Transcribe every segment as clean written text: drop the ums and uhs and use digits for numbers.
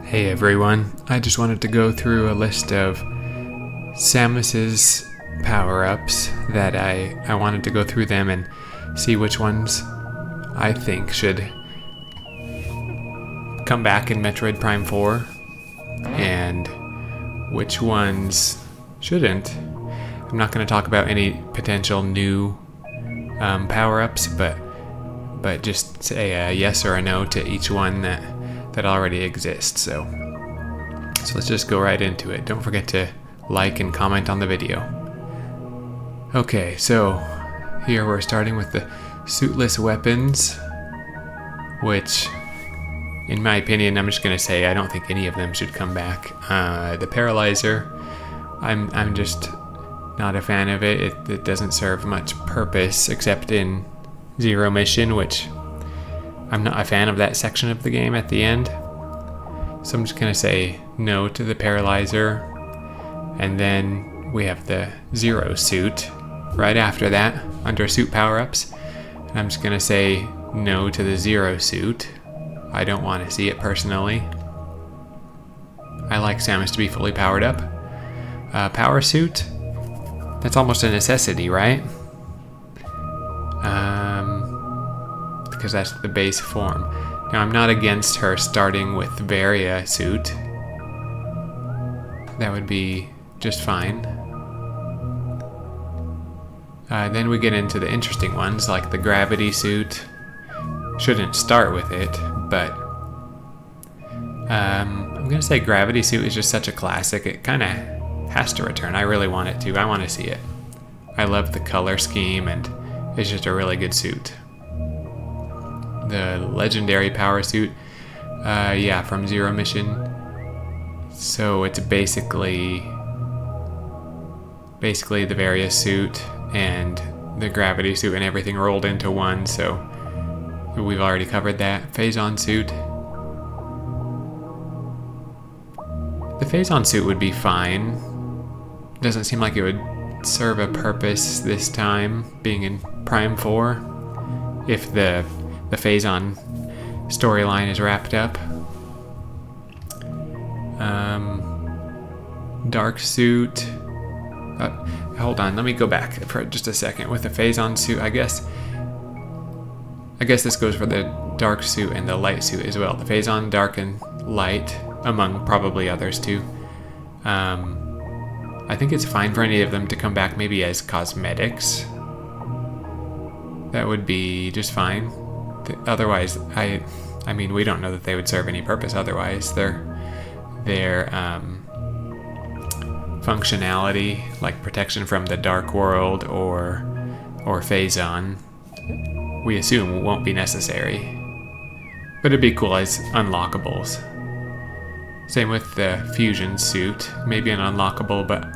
Hey everyone, I just wanted to go through a list of Samus's power-ups that I wanted to go through them and see which ones I think should come back in Metroid Prime 4 and which ones shouldn't. I'm not going to talk about any potential new power-ups, but just say a yes or a no to each one that already exists. So let's just go right into it. Don't forget to like and comment on the video. Okay, so here we're starting with the suitless weapons, which in my opinion, I'm just gonna say I don't think any of them should come back. The paralyzer, I'm just not a fan of it. It doesn't serve much purpose except in Zero Mission, which I'm not a fan of that section of the game at the end. So I'm just going to say no to the paralyzer. And then we have the Zero suit right after that, under suit power-ups. And I'm just going to say no to the Zero suit. I don't want to see it personally. I like Samus to be fully powered up. Power suit, that's almost a necessity, right? Because that's the base form. Now I'm not against her starting with Varia suit. That would be just fine. Then we get into the interesting ones like the gravity suit. Shouldn't start with it, but I'm gonna say gravity suit is just such a classic. It kind of has to return. I really want it to. I want to see it. I love the color scheme and it's just a really good suit. The legendary power suit, from Zero Mission. So it's basically the various suit and the gravity suit and everything rolled into one. So we've already covered that. Phazon suit. The Phazon suit would be fine. Doesn't seem like it would serve a purpose this time, being in Prime 4, if the Phazon storyline is wrapped up. Dark suit. Hold on, let me go back for just a second. With the Phazon suit, I guess this goes for the dark suit and the light suit as well. The Phazon, dark and light, among probably others too. I think it's fine for any of them to come back maybe as cosmetics. That would be just fine. Otherwise, I mean, we don't know that they would serve any purpose otherwise. Their functionality, like protection from the dark world or Phazon, we assume won't be necessary. But it'd be cool as unlockables. Same with the fusion suit, maybe an unlockable, but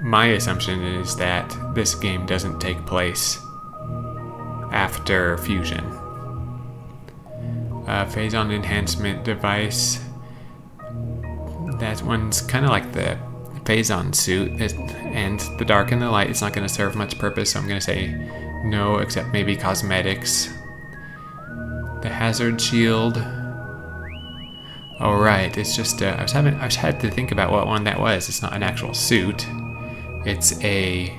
my assumption is that this game doesn't take place after fusion. Phazon enhancement device. That one's kind of like the Phazon suit, and the dark and the light. It's not going to serve much purpose, so I'm going to say no, except maybe cosmetics. The hazard shield. Oh right, it's just I had to think about what one that was. It's not an actual suit. It's an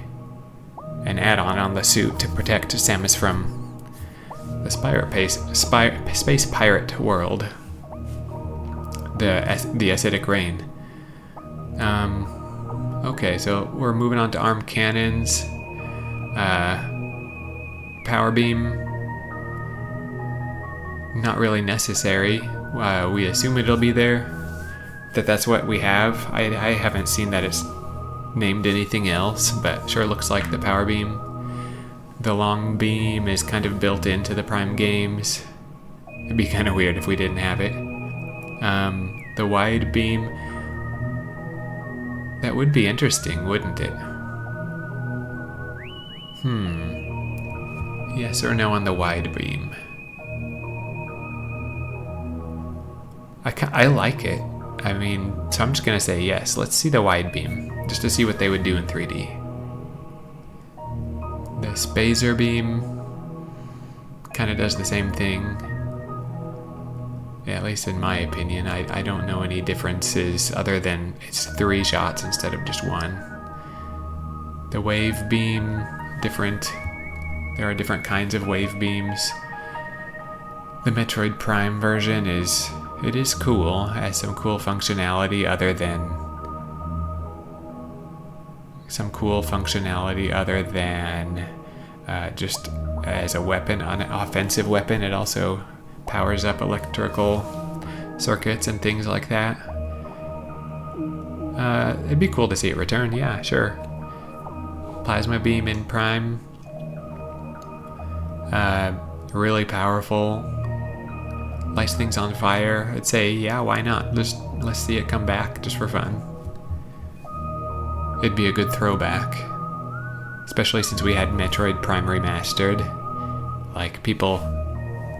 add-on on the suit to protect Samus from the space pirate world, the acidic rain. Okay, so we're moving on to arm cannons. Power beam, not really necessary. We assume it'll be there. That's what we have. I haven't seen that it's named anything else, but sure looks like the power beam. The long beam is kind of built into the Prime games. It'd be kind of weird if we didn't have it. The wide beam, that would be interesting, wouldn't it? Yes or no on the wide beam? I like it. I mean, so I'm just gonna say yes. Let's see the wide beam, just to see what they would do in 3D. The spacer beam kind of does the same thing. At least in my opinion. I don't know any differences other than it's 3 shots instead of just 1. The wave beam, different. There are different kinds of wave beams. The Metroid Prime version is cool, has some cool functionality other than just as a weapon, an offensive weapon. It also powers up electrical circuits and things like that. It'd be cool to see it return, yeah, sure. Plasma beam in Prime. Really powerful. Lights things on fire. I'd say, yeah, why not? Let's see it come back just for fun. It'd be a good throwback. Especially since we had Metroid Prime Remastered. Like, people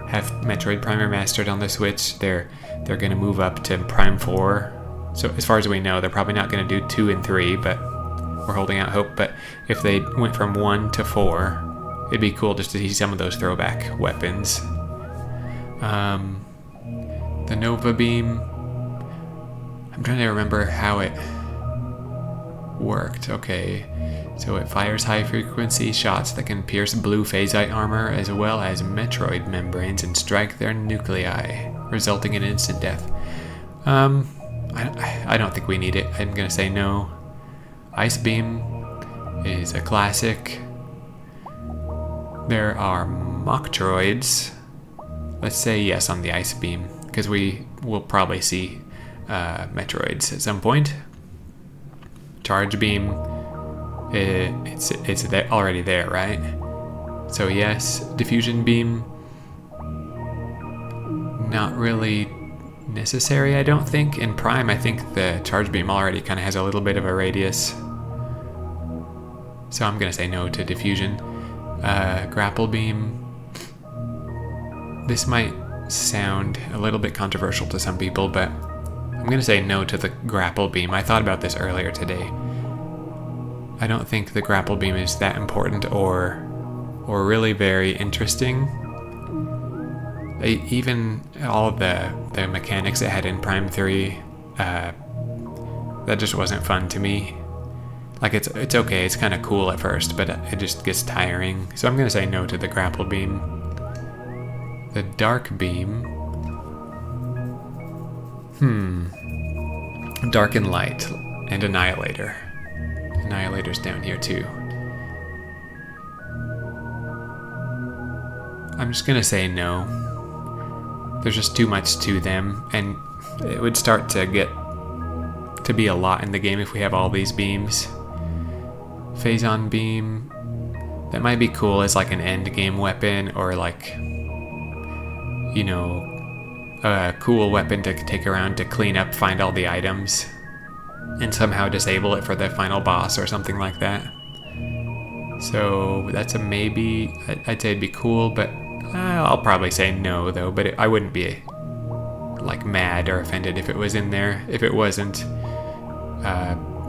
have Metroid Prime Remastered on the Switch. They're gonna move up to Prime 4. So as far as we know, they're probably not gonna do 2 and 3, but we're holding out hope. But if they went from 1 to 4, it'd be cool just to see some of those throwback weapons. The Nova Beam, I'm trying to remember how it worked. Okay, so it fires high-frequency shots that can pierce blue phasite armor as well as Metroid membranes and strike their nuclei, resulting in instant death. I don't think we need it. I'm gonna say no. Ice Beam is a classic. There are Metroids. Let's say yes on the Ice Beam, because we will probably see Metroids at some point. Charge Beam, it's already there, right? So yes. Diffusion Beam, not really necessary, I don't think. In Prime, I think the Charge Beam already kind of has a little bit of a radius. So I'm going to say no to Diffusion. Grapple Beam. This might sound a little bit controversial to some people, but I'm going to say no to the Grapple Beam. I thought about this earlier today. I don't think the Grapple Beam is that important or really very interesting. Even all the mechanics it had in Prime 3, that just wasn't fun to me. Like, it's okay, it's kind of cool at first, but it just gets tiring. So I'm going to say no to the Grapple Beam. The Dark Beam. Dark and Light and Annihilator. Annihilator's down here too. I'm just going to say no. There's just too much to them, and it would start to get to be a lot in the game if we have all these beams. Phazon Beam, that might be cool as like an end game weapon, or like, you know, a cool weapon to take around to clean up, find all the items, and somehow disable it for the final boss or something like that. So that's a maybe. I'd say it'd be cool, but I'll probably say no though. But I wouldn't be like mad or offended if it was in there, if it wasn't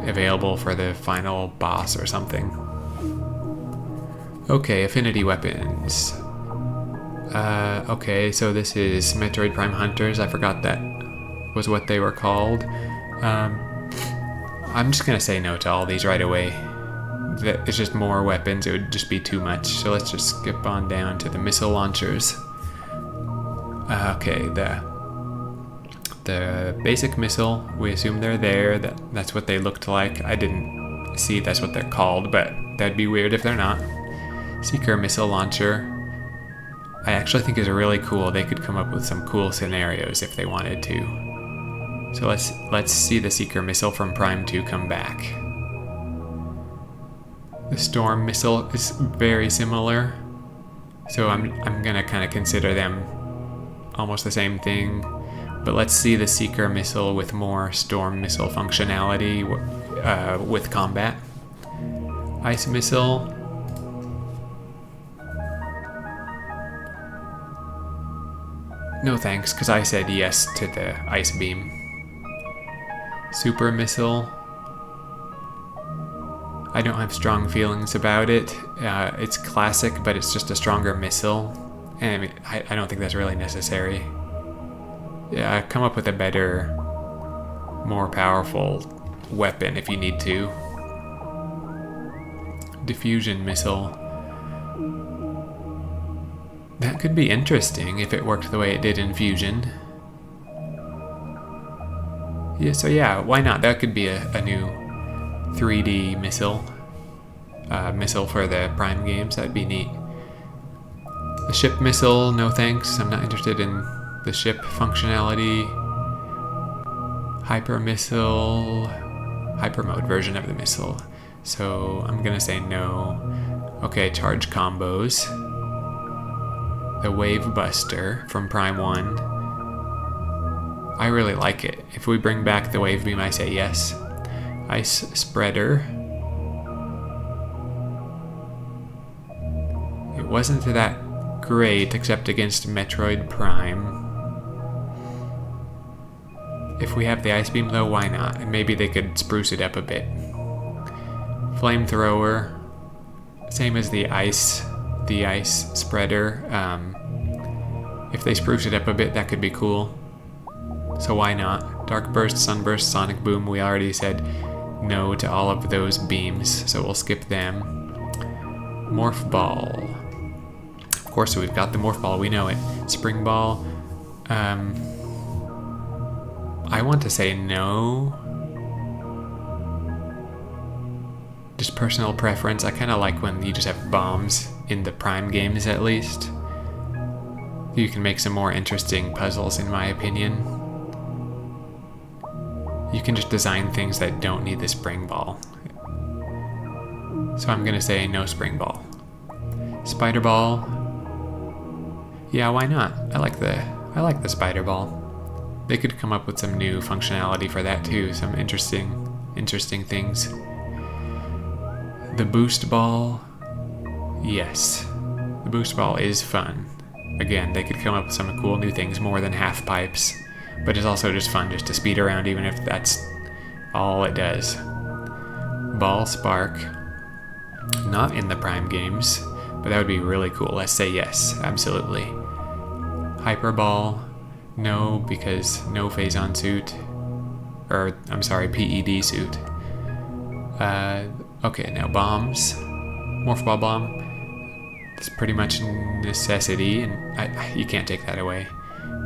available for the final boss or something. Okay, affinity weapons. Okay, so this is Metroid Prime Hunters. I forgot that was what they were called. I'm just gonna say no to all these right away. It's just more weapons, it would just be too much. So let's just skip on down to the missile launchers. Okay, the basic missile, we assume they're there. That's what they looked like. I didn't see that's what they're called, but that'd be weird if they're not. Seeker missile launcher, I actually think is really cool. They could come up with some cool scenarios if they wanted to. So let's see the Seeker missile from Prime 2 come back. The Storm missile is very similar, so I'm gonna kind of consider them almost the same thing. But let's see the Seeker missile with more Storm missile functionality with combat. Ice missile. No thanks, because I said yes to the Ice Beam. Super missile. I don't have strong feelings about it. It's classic, but it's just a stronger missile. And I don't think that's really necessary. Yeah, come up with a better, more powerful weapon if you need to. Diffusion missile. That could be interesting if it worked the way it did in Fusion. Yeah, so yeah, why not? That could be a new 3D missile. Missile for the Prime games. That'd be neat. The ship missile, no thanks. I'm not interested in the ship functionality. Hyper missile. Hyper mode version of the missile. So I'm gonna say no. Okay, charge combos. The Wave Buster from Prime 1. I really like it. If we bring back the Wave Beam, I say yes. Ice Spreader. It wasn't that great, except against Metroid Prime. If we have the Ice Beam though, why not? And maybe they could spruce it up a bit. Flamethrower. Same as the Ice Spreader. If they spruce it up a bit, that could be cool. So why not? Dark Burst, Sunburst, Sonic Boom. We already said no to all of those beams, so we'll skip them. Morph Ball. Of course, we've got the Morph Ball. We know it. Spring Ball. I want to say no. Just personal preference. I kind of like when you just have bombs in the Prime games, at least. You can make some more interesting puzzles, in my opinion. You can just design things that don't need the spring ball. So I'm gonna say no spring ball. Spider ball. Yeah, why not? I like the spider ball. They could come up with some new functionality for that too. Some interesting things. The boost ball. Yes. The boost ball is fun. Again, they could come up with some cool new things more than half pipes. But it's also just fun just to speed around even if that's all it does. Ball Spark. Not in the Prime games, but that would be really cool. Let's say yes, absolutely. Hyper Ball. No, because no phase-on suit. Or, I'm sorry, PED suit. Okay, now bombs. Morph Ball Bomb. It's pretty much necessity, and you can't take that away.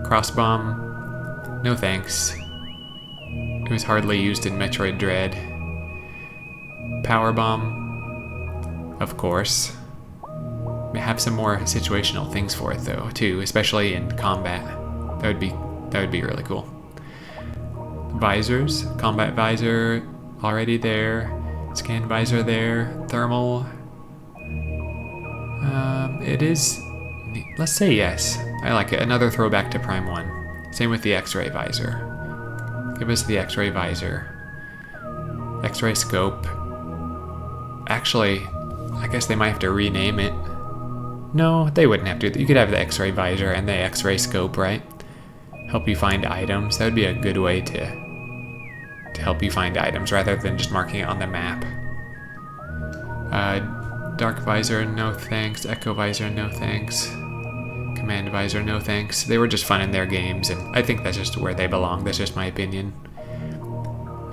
Cross Bomb. No thanks. It was hardly used in Metroid Dread. Power Bomb. Of course. We have some more situational things for it though, too, especially in combat. That would be really cool. Visors. Combat Visor already there. Scan Visor there. Thermal. It is... Let's say yes. I like it. Another throwback to Prime 1. Same with the X-ray visor. Give us the X-ray visor. X-ray scope. Actually, I guess they might have to rename it. No, they wouldn't have to. You could have the X-ray visor and the X-ray scope, right? Help you find items. That would be a good way to help you find items rather than just marking it on the map. Dark visor, no thanks. Echo visor, no thanks. Command visor, no thanks. They were just fun in their games, and I think that's just where they belong. That's just my opinion.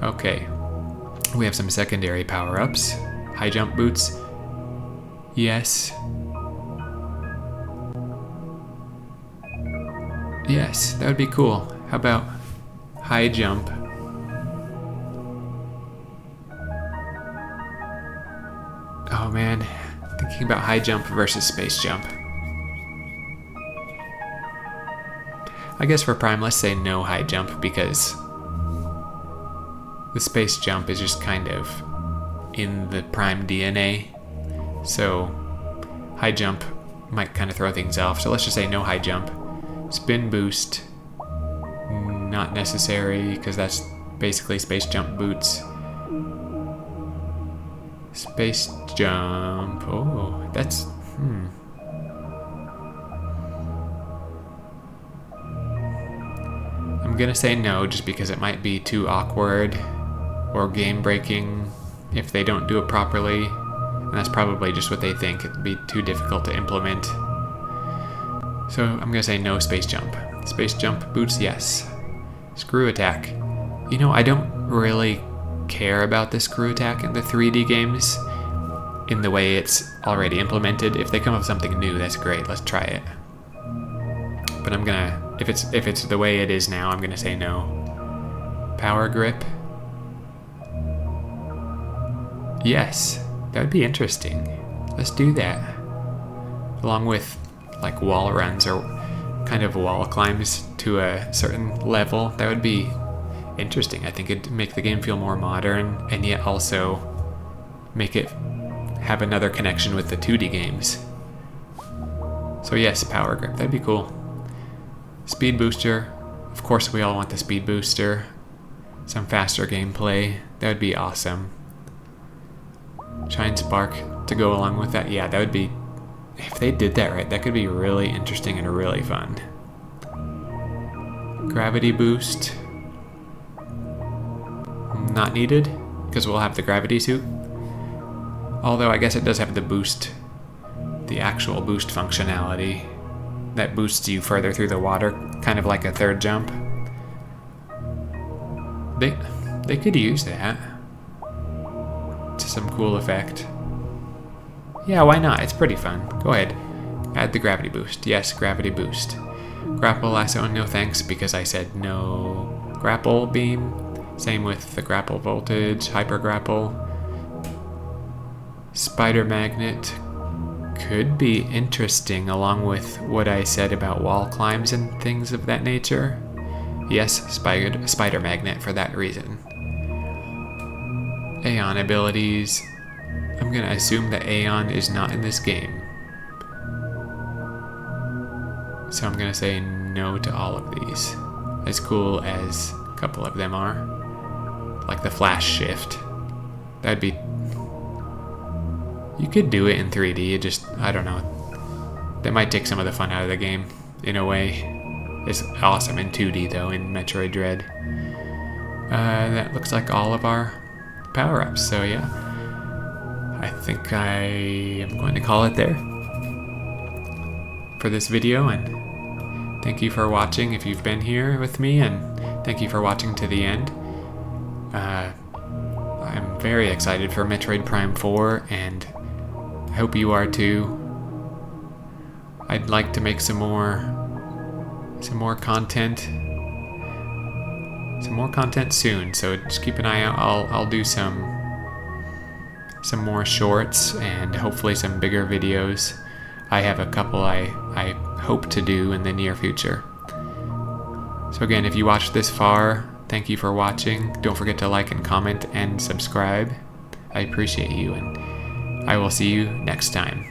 Okay. We have some secondary power-ups. High jump boots. Yes. Yes, that would be cool. How about high jump? Oh man, thinking about high jump versus space jump. I guess for Prime, let's say no high jump because the space jump is just kind of in the Prime DNA. So high jump might kind of throw things off. So let's just say no high jump. Spin boost, not necessary because that's basically space jump boots. Space jump, oh, that's, I'm gonna say no just because it might be too awkward or game breaking if they don't do it properly. And that's probably just what they think. It'd be too difficult to implement. So I'm gonna say no space jump. Space jump boots, yes. Screw attack. You know, I don't really care about the screw attack in the 3D games in the way it's already implemented. If they come up with something new, that's great. Let's try it. But I'm gonna, if it's the way it is now, I'm gonna say no. Power grip. Yes, that would be interesting. Let's do that. Along with like wall runs or kind of wall climbs to a certain level, that would be interesting. I think it'd make the game feel more modern and yet also make it have another connection with the 2D games. So yes, power grip, that'd be cool. Speed booster, of course we all want the speed booster. Some faster gameplay, that would be awesome. Shine spark to go along with that, yeah, that would be, if they did that right, that could be really interesting and really fun. Gravity boost, not needed, because we'll have the gravity suit. Although I guess it does have the boost, the actual boost functionality that boosts you further through the water, kind of like a third jump. They could use that to some cool effect. Yeah, why not? It's pretty fun. Go ahead. Add the gravity boost. Yes, gravity boost. Grapple lasso, no thanks, because I said no grapple beam. Same with the grapple voltage, hyper grapple. Spider magnet could be interesting along with what I said about wall climbs and things of that nature. Yes, spider magnet for that reason. Aeon abilities. I'm gonna assume that Aeon is not in this game. So I'm gonna say no to all of these. As cool as a couple of them are. Like the flash shift. That'd be... You could do it in 3D, it just, I don't know. That might take some of the fun out of the game, in a way. It's awesome in 2D though, in Metroid Dread. That looks like all of our power-ups, so yeah. I think I am going to call it there for this video, and thank you for watching if you've been here with me, and thank you for watching to the end. I'm very excited for Metroid Prime 4, and I hope you are too. I'd like to make some more content. Some more content soon, so just keep an eye out. I'll do some more shorts and hopefully some bigger videos. I have a couple I hope to do in the near future. So again, if you watched this far, thank you for watching. Don't forget to like and comment and subscribe. I appreciate you, and I will see you next time.